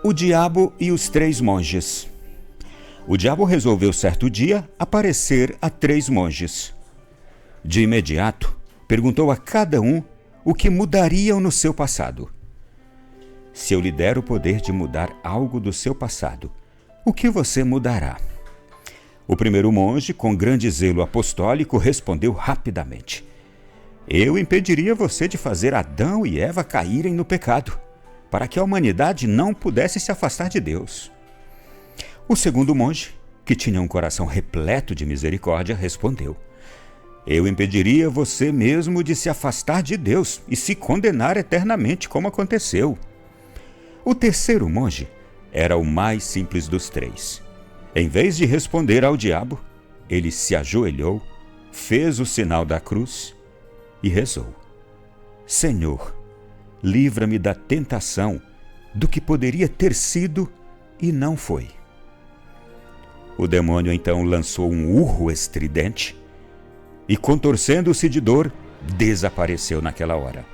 O diabo e os 3 monges. O diabo resolveu certo dia aparecer a 3 monges. De imediato, perguntou a cada um o que mudariam no seu passado. Se eu lhe der o poder de mudar algo do seu passado, o que você mudará? O primeiro monge, com grande zelo apostólico, respondeu rapidamente: Eu impediria você de fazer Adão e Eva caírem no pecado, para que a humanidade não pudesse se afastar de Deus. O segundo monge, que tinha um coração repleto de misericórdia, respondeu: Eu impediria você mesmo de se afastar de Deus e se condenar eternamente, como aconteceu. O terceiro monge era o mais simples dos 3. Em vez de responder ao diabo, ele se ajoelhou, fez o sinal da cruz e rezou: Senhor, livra-me da tentação do que poderia ter sido e não foi. O demônio então lançou um urro estridente e, contorcendo-se de dor, desapareceu naquela hora.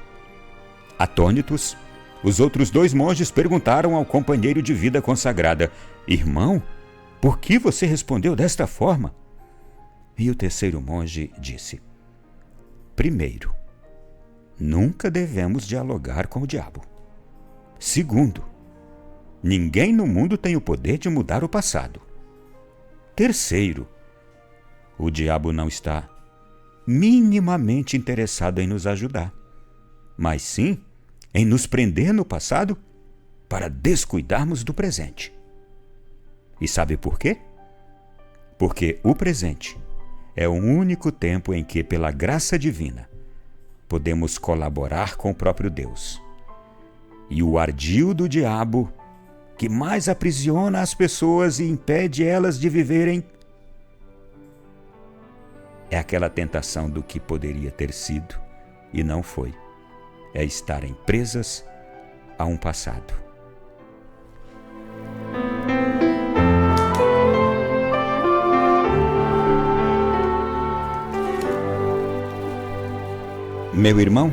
Atônitos, os outros 2 monges perguntaram ao companheiro de vida consagrada: Irmão, por que você respondeu desta forma? E o terceiro monge disse: Primeiro, nunca devemos dialogar com o diabo. Segundo, ninguém no mundo tem o poder de mudar o passado. Terceiro, o diabo não está minimamente interessado em nos ajudar, mas sim em nos prender no passado para descuidarmos do presente. E sabe por quê? Porque o presente é o único tempo em que, pela graça divina, podemos colaborar com o próprio Deus. E o ardil do diabo, que mais aprisiona as pessoas e impede elas de viverem, é aquela tentação do que poderia ter sido e não foi. É estarem presas a um passado. Meu irmão,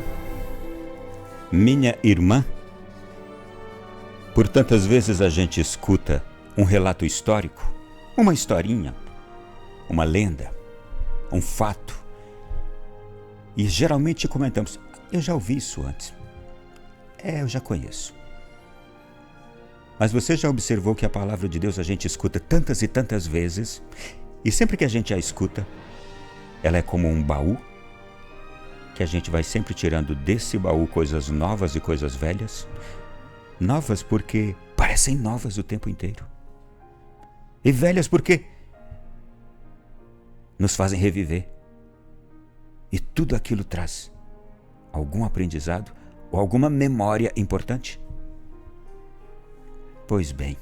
minha irmã, por tantas vezes a gente escuta um relato histórico, uma historinha, uma lenda, um fato, e geralmente comentamos: eu já ouvi isso antes. Eu já conheço. Mas você já observou que a palavra de Deus a gente escuta tantas e tantas vezes, e sempre que a gente a escuta, ela é como um baú, que a gente vai sempre tirando desse baú coisas novas e coisas velhas. Novas porque parecem novas o tempo inteiro. E velhas porque nos fazem reviver. E tudo aquilo traz algum aprendizado ou alguma memória importante? Pois bem,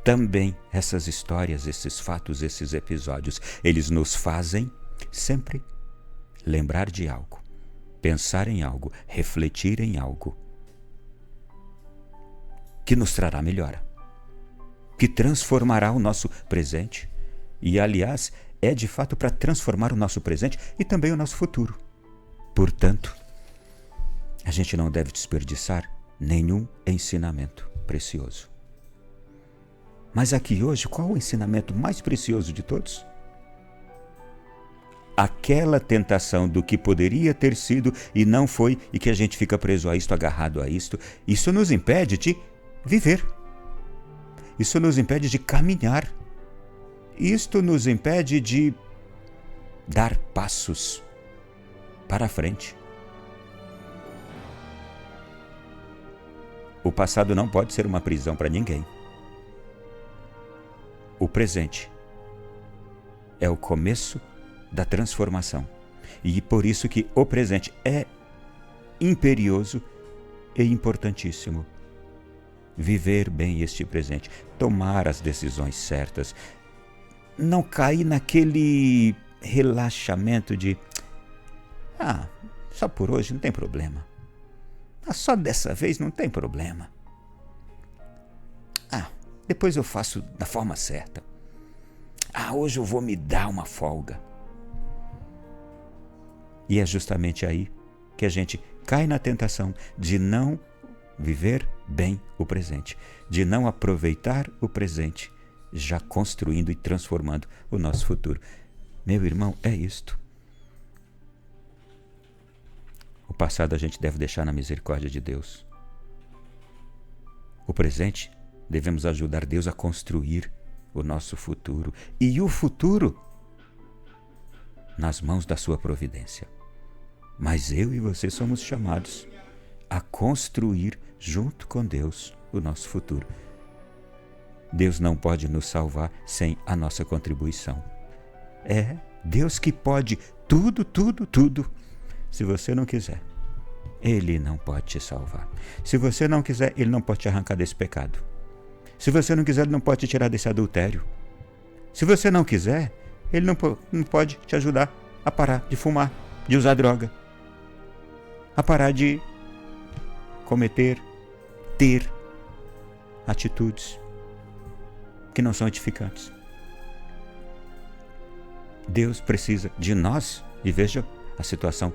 também essas histórias, esses fatos, esses episódios, eles nos fazem sempre lembrar de algo, pensar em algo, refletir em algo que nos trará melhora, que transformará o nosso presente e, aliás, é de fato para transformar o nosso presente e também o nosso futuro. Portanto, a gente não deve desperdiçar nenhum ensinamento precioso. Mas aqui hoje, qual o ensinamento mais precioso de todos? Aquela tentação do que poderia ter sido e não foi, e que a gente fica preso a isto, agarrado a isto, isso nos impede de viver. Isso nos impede de caminhar. Isto nos impede de dar passos para a frente. O passado não pode ser uma prisão para ninguém. O presente é o começo da transformação. E por isso que o presente é imperioso e importantíssimo. Viver bem este presente, tomar as decisões certas, não cair naquele relaxamento de só por hoje não tem problema. Só dessa vez não tem problema. Depois eu faço da forma certa. Hoje eu vou me dar uma folga. E é justamente aí que a gente cai na tentação de não viver bem o presente, de não aproveitar o presente, já construindo e transformando o nosso futuro. Meu irmão, é isto. O passado a gente deve deixar na misericórdia de Deus. O presente, devemos ajudar Deus a construir o nosso futuro. E o futuro, nas mãos da sua providência. Mas eu e você somos chamados a construir junto com Deus o nosso futuro. Deus não pode nos salvar sem a nossa contribuição. É Deus que pode tudo, tudo, tudo. Se você não quiser, Ele não pode te salvar. Se você não quiser, Ele não pode te arrancar desse pecado. Se você não quiser, Ele não pode te tirar desse adultério. Se você não quiser, Ele não pode te ajudar a parar de fumar, de usar droga, a parar de ter atitudes que não são edificantes. Deus precisa de nós, e veja a situação,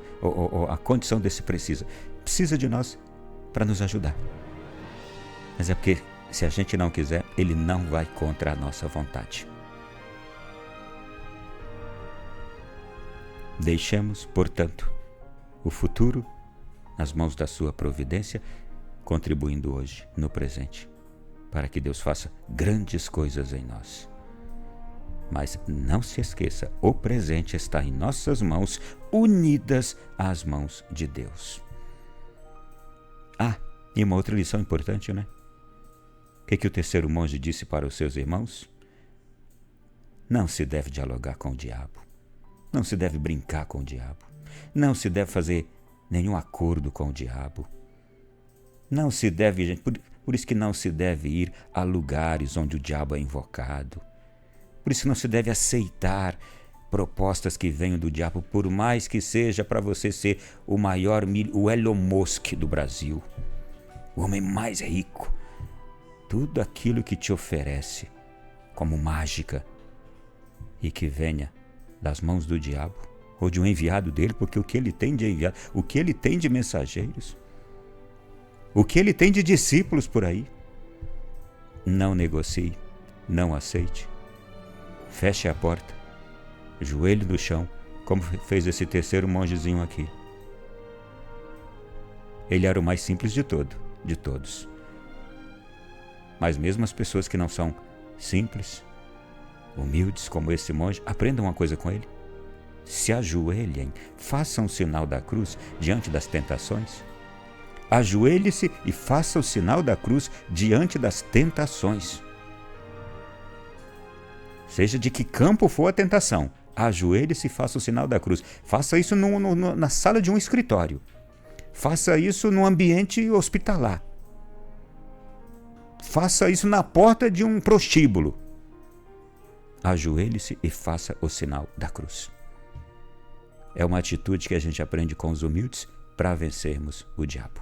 a condição desse precisa de nós para nos ajudar. Mas é porque se a gente não quiser, Ele não vai contra a nossa vontade. Deixemos, portanto, o futuro nas mãos da sua providência, contribuindo hoje, no presente, para que Deus faça grandes coisas em nós. Mas não se esqueça, o presente está em nossas mãos, unidas às mãos de Deus. E uma outra lição importante, né? O que o terceiro monge disse para os seus irmãos? Não se deve dialogar com o diabo. Não se deve brincar com o diabo. Não se deve fazer nenhum acordo com o diabo. Não se deve, gente, por isso que não se deve ir a lugares onde o diabo é invocado. Por isso não se deve aceitar propostas que venham do diabo, por mais que seja para você ser o Elon Musk do Brasil, o homem mais rico. Tudo aquilo que te oferece como mágica e que venha das mãos do diabo ou de um enviado dele, porque o que ele tem de enviado, o que ele tem de mensageiros, o que ele tem de discípulos por aí, não negocie, não aceite. Feche a porta, joelho no chão, como fez esse terceiro mongezinho aqui. Ele era o mais simples de todos. Mas mesmo as pessoas que não são simples, humildes como esse monge, aprendam uma coisa com ele. Se ajoelhem, façam o sinal da cruz diante das tentações. Ajoelhe-se e faça o sinal da cruz diante das tentações. Seja de que campo for a tentação, ajoelhe-se e faça o sinal da cruz. Faça isso na sala de um escritório. Faça isso no ambiente hospitalar. Faça isso na porta de um prostíbulo. Ajoelhe-se e faça o sinal da cruz. É uma atitude que a gente aprende com os humildes para vencermos o diabo.